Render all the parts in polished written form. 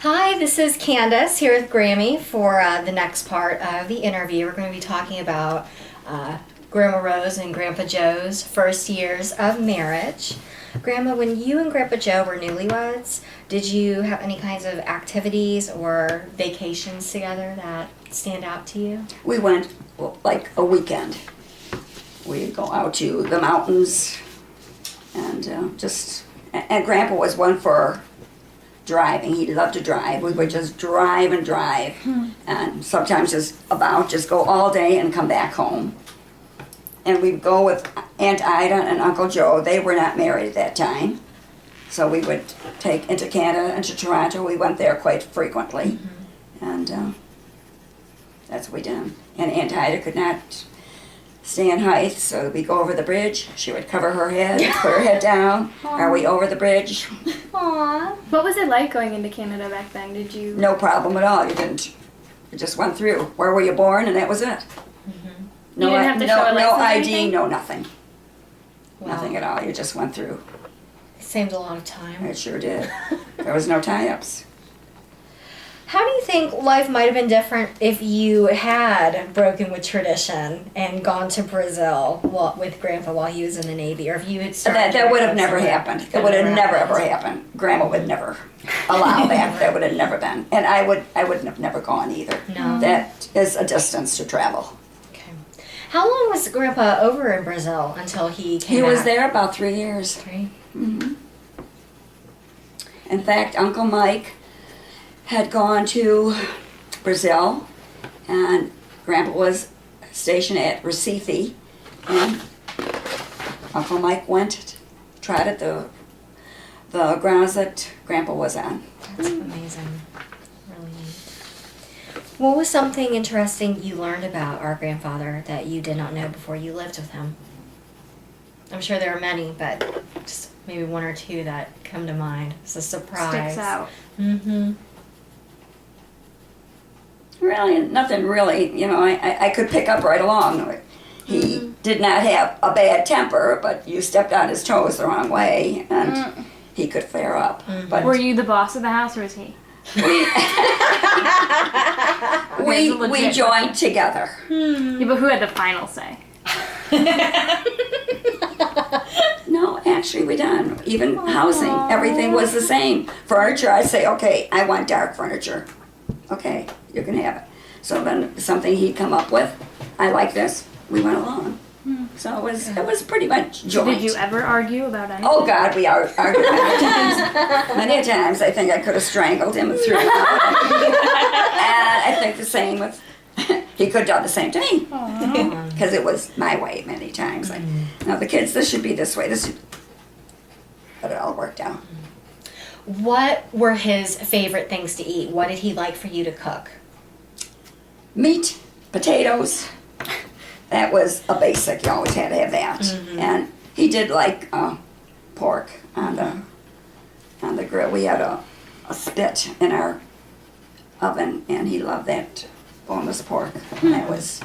Hi, this is Candace here with Grammy for the next part of the interview. We're going to be talking about Grandma Rose and Grandpa Joe's first years of marriage. Grandma, when you and Grandpa Joe were newlyweds, did you have any kinds of activities or vacations together that stand out to you? We went like a weekend. We'd go out to the mountains and and Grandpa was one for driving. He loved to drive. We would just drive and drive and sometimes just go all day and come back home. And we'd go with Aunt Ida and Uncle Joe. They were not married at that time. So we would take into Canada and to Toronto. We went there quite frequently. And that's what we did. And Aunt Ida could not stand height, so we go over the bridge. She would cover her head, put her head down. Are we over the bridge? Aww. What was it like going into Canada back then? Did you? No problem at all. You didn't. You just went through. Where were you born? And that was it. You didn't have to show a license no or ID, anything? no nothing. Wow. Nothing at all. You just went through. It saved a lot of time. It sure did. There was no tie-ups. How do you think life might have been different if you had broken with tradition and gone to Brazil with Grandpa while he was in the Navy, or if you had started? That would have never happened. It would have never ever happened. Grandma would never allow that. That would have never been. And I wouldn't have never gone either. No. That is a distance to travel. Okay. How long was Grandpa over in Brazil until he came He back? was there about 3 years. 3. In fact, Uncle Mike had gone to Brazil, and Grandpa was stationed at Recife, and Uncle Mike tried the grounds that Grandpa was on. That's amazing. Really neat. What was something interesting you learned about our grandfather that you did not know before you lived with him? I'm sure there are many, but just maybe one or two that come to mind. It's a surprise. Sticks out. Mm-hmm. Really, nothing really, I could pick up right along. He did not have a bad temper, but you stepped on his toes the wrong way, and he could flare up. But Were you the boss of the house, or was he? we joined together. Yeah, but who had the final say? No, actually we done. Even housing, everything was the same. Furniture, I'd say, okay, I want dark furniture. Okay, you can have it. So then something he'd come up with, I like this, we went along. So it was pretty much joint. Did you ever argue about anything? Oh God, we argued many times. Many times I think I could have strangled him and threw him out. And I think the same with, he could have done the same to me. Because it was my way many times. Like, no, the kids, this should be this way. But it all worked out. What were his favorite things to eat? What did he like for you to cook? Meat, potatoes. That was a basic. You always had to have that. And he did like pork on the grill. We had a spit in our oven, and he loved that boneless pork. And that was,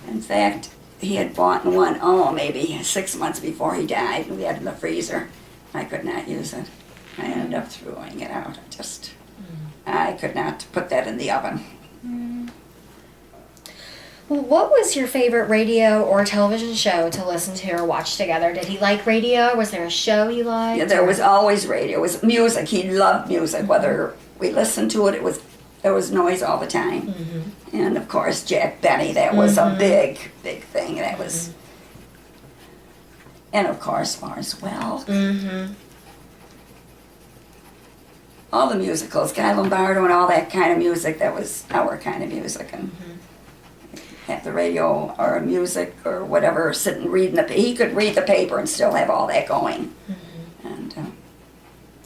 in fact, he had bought one, maybe 6 months before he died. We had it in the freezer. I could not use it. I ended up throwing it out. I could not put that in the oven. Well, what was your favorite radio or television show to listen to or watch together? Did he like radio? Was there a show he liked? Yeah, there was always radio. It was music. He loved music. Whether we listened to it, there was noise all the time. And of course, Jack Benny. That was a big, big thing. That was, and of course, Lawrence Welk. All the musicals, Guy Lombardo and all that kind of music. That was our kind of music. And have the radio or music or whatever, sit and read he could read the paper and still have all that going. And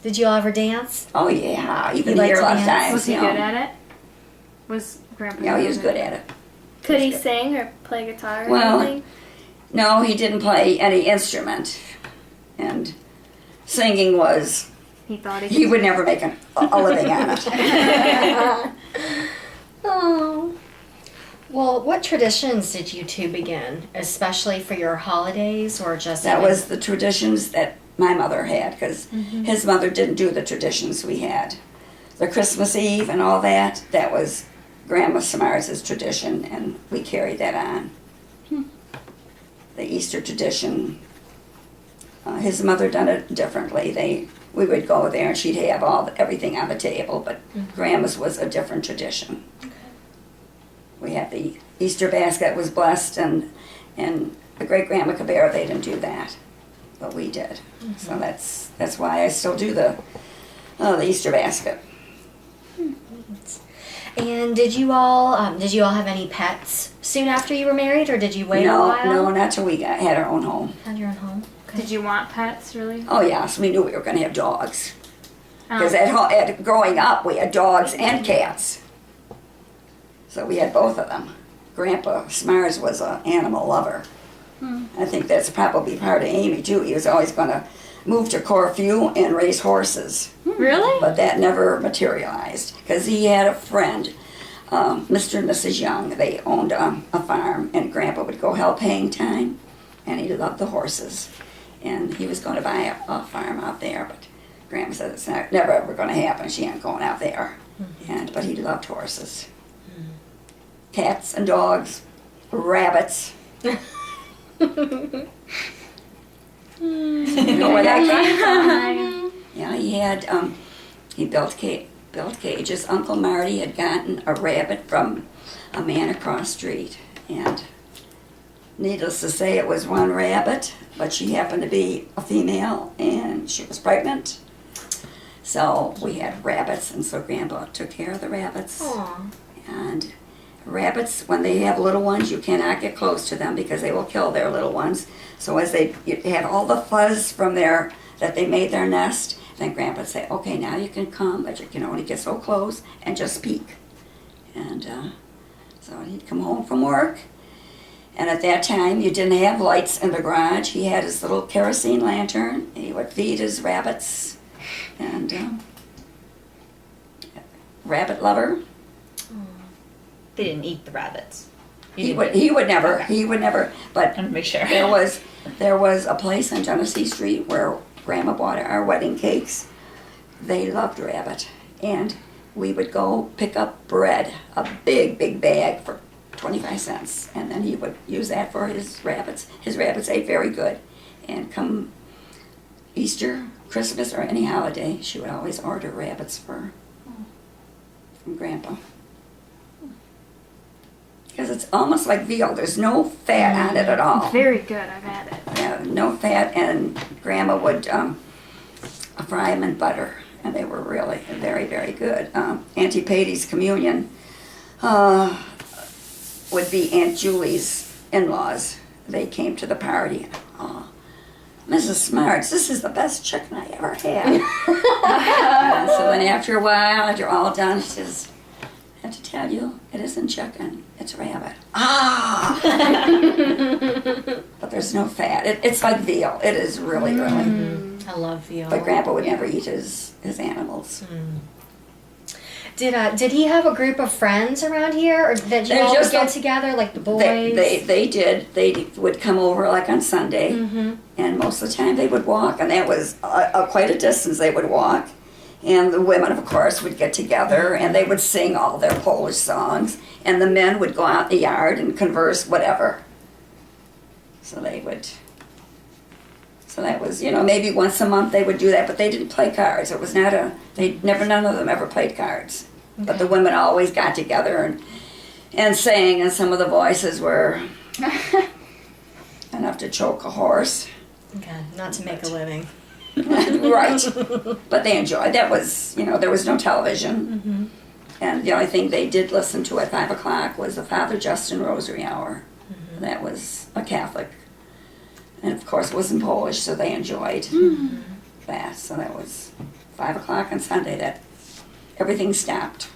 did you all ever dance? oh yeah, you He can liked hear a to lot of dance? times. Was he good at it? Was Grandpa? Yeah, he was good at it. Could he sing or play guitar or Well, anything? No, he didn't play any instrument, and singing was, He thought he would never make a living on it. Oh. Well, what traditions did you two begin, especially for your holidays or just... That was the traditions that my mother had, because his mother didn't do the traditions we had. the Christmas Eve and all that, that was Grandma Smart's tradition, and we carried that on. The Easter tradition, his mother done it differently. We would go there and she'd have everything on the table, but Grandma's was a different tradition. We had the Easter basket was blessed, and the great Grandma Cabera, they didn't do that, but we did. So that's why I still do the Easter basket. And did you all have any pets soon after you were married, or did you wait a while? No, not till we had our own home. Had your own home. Okay. Did you want pets, really? Oh yes, we knew we were going to have dogs. Um, Because growing up, we had dogs and cats. So we had both of them. Grandpa Smars was an animal lover. I think that's probably part of Amy too. He was always going to move to Corfu and race horses. Really? But that never materialized because he had a friend, Mr. and Mrs. Young. They owned a farm, and Grandpa would go help haying time, and he loved the horses. And he was going to buy a farm out there, but Grandma said it's never ever going to happen. She ain't going out there. But he loved horses. Cats and dogs, rabbits. You know where that came from? Yeah, he built cages. Uncle Marty had gotten a rabbit from a man across the street, and needless to say, it was one rabbit, but she happened to be a female, and she was pregnant. So we had rabbits, and so Grandpa took care of the rabbits. Aw. And rabbits, when they have little ones, you cannot get close to them because they will kill their little ones. So as they have all the fuzz from that they made their nest, then Grandpa would say, okay, now you can come, but you can only get so close and just peek. And so he'd come home from work, and at that time you didn't have lights in the garage. He had his little kerosene lantern. He would feed his rabbits, and rabbit lover. They didn't eat the rabbits. He would never, but I'm to make sure. there was a place on Genesee Street where Grandma bought our wedding cakes. They loved rabbit, and we would go pick up bread, a big bag for 25 cents, and then he would use that for his rabbits. His rabbits ate very good, and come Easter, Christmas, or any holiday, she would always order rabbits from Grandpa. Because it's almost like veal. There's no fat on it at all. Very good. I've had it. Yeah, no fat, and Grandma would fry them in butter, and they were really very, very good. Auntie Patty's communion would be Aunt Julie's in-laws. They came to the party. Oh, Mrs. Smarts, this is the best chicken I ever had. And so then after a while, after you're all done, she says, I have to tell you, it isn't chicken, it's rabbit. Ah! But there's no fat. It's like veal. It is really. I love veal. But Grandpa would never eat his animals. Did he have a group of friends around here, or that you They all would just get don't- together, like the boys? They did. They would come over like on Sunday, and most of the time they would walk, and that was quite a distance they would walk. And the women, of course, would get together, and they would sing all their Polish songs, and the men would go out in the yard and converse, whatever. So they would. So that was, maybe once a month they would do that, but they didn't play cards. It was not none of them ever played cards. Okay. But the women always got together and sang, and some of the voices were enough to choke a horse. Okay, not to make a living. Right. But they enjoyed. That was, there was no television. And the only thing they did listen to at 5 o'clock was the Father Justin Rosary Hour. That was a Catholic. And of course it was in Polish, so they enjoyed that. So that was 5 o'clock on Sunday that everything stopped.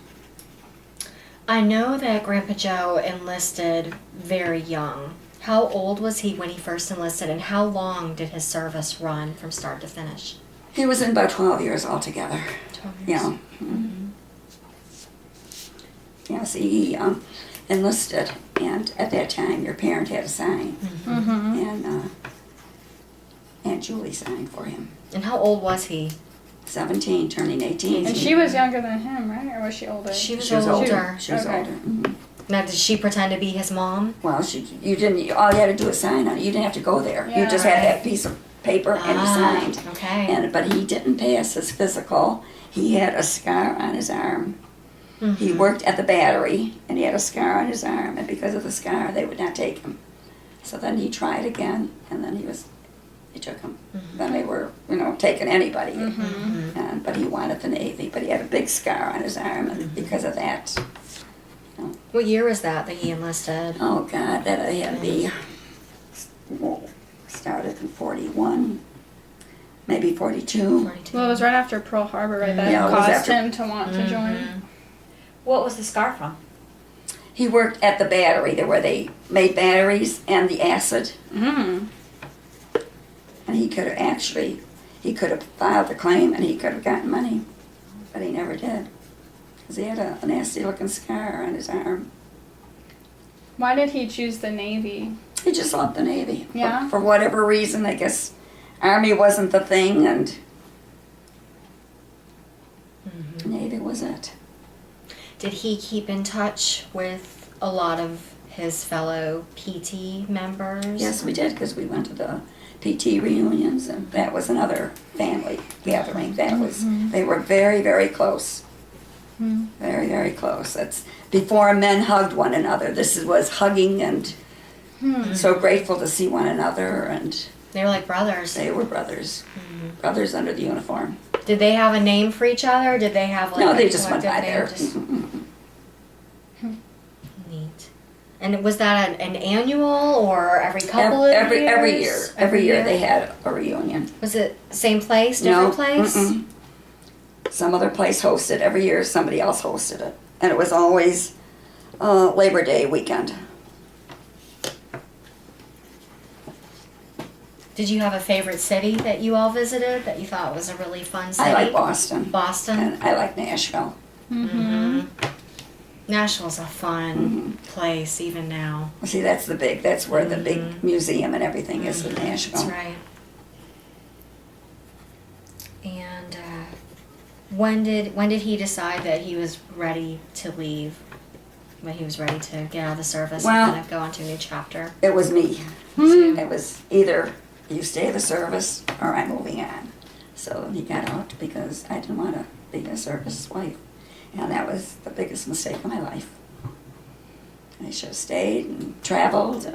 I know that Grandpa Joe enlisted very young. How old was he when he first enlisted, and how long did his service run from start to finish? He was in about 12 years altogether. 12 years. Yeah. Yeah, see, he enlisted, and at that time your parent had to sign. And Aunt Julie signed for him. And how old was he 17, turning 18. And she was younger than him, right? Or was she older? She was She was older. older. She was Okay. older. Mhm. Now, did she pretend to be his mom? Well, you didn't. All you had to do was sign on it. You didn't have to go there. You Yeah. just had that piece of paper and you signed. Okay. But he didn't pass his physical. He had a scar on his arm. He Mhm. worked at the Battery, and he had a scar on his arm. And because of the scar, they would not take him. So then he tried again, and then they took him. Then they were, taking anybody. But he wanted the Navy. But he had a big scar on his arm, and because of that, What year was that he enlisted? oh God, that had to be started in 41, maybe 42. 42. Well, it was right after Pearl Harbor, right? That Yeah, it was caused after- him to want to join. What was the scar from? He worked at the Battery, there where they made batteries and the acid. Mm. And he could have filed a claim and he could have gotten money, but he never did. Because he had a nasty looking scar on his arm. Why did he choose the Navy? He just loved the Navy. Yeah? For whatever reason, I guess Army wasn't the thing and Navy was it. Did he keep in touch with a lot of his fellow PT members? Yes, we did, because we went to the PT reunions, and that was another family gathering. They were very, very close. Very, very close. That's before men hugged one another. This was hugging and so grateful to see one another, and They were like brothers. they were brothers. Brothers under the uniform. Did they have a name for each other? Did they have like No, a they just went collective by there. name? Just neat. And was that an annual or every couple of years? Every year they had a reunion. Was it same place, different place? Mm-mm. Some other place hosted. Every year somebody else hosted it. And it was always Labor Day weekend. Did you have a favorite city that you all visited that you thought was a really fun city? I like Boston. Boston? And I like Nashville. Nashville's a fun place even now. See, that's where the big museum and everything is in Nashville. That's right. And when did he decide that he was ready to leave? When he was ready to get out of the service Well- and kind of go on to a new chapter? It was me. It was either you stay the service or I'm moving on. So he got out because I didn't want to be a service wife. And that was the biggest mistake of my life. I should have stayed and traveled,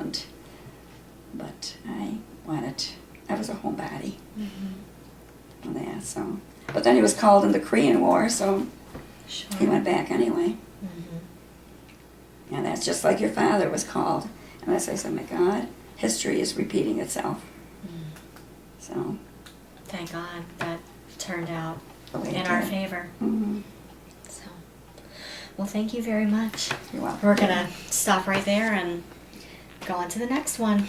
but I was a homebody. And that, so. But then he was called in the Korean War, so Sure. he went back anyway. And that's just like your father was called. And as I said, my God, history is repeating itself. So, Thank God that turned out the way it in our did. favor. Mhm. So, well, thank you very much. You're welcome. We're gonna stop right there and go on to the next one.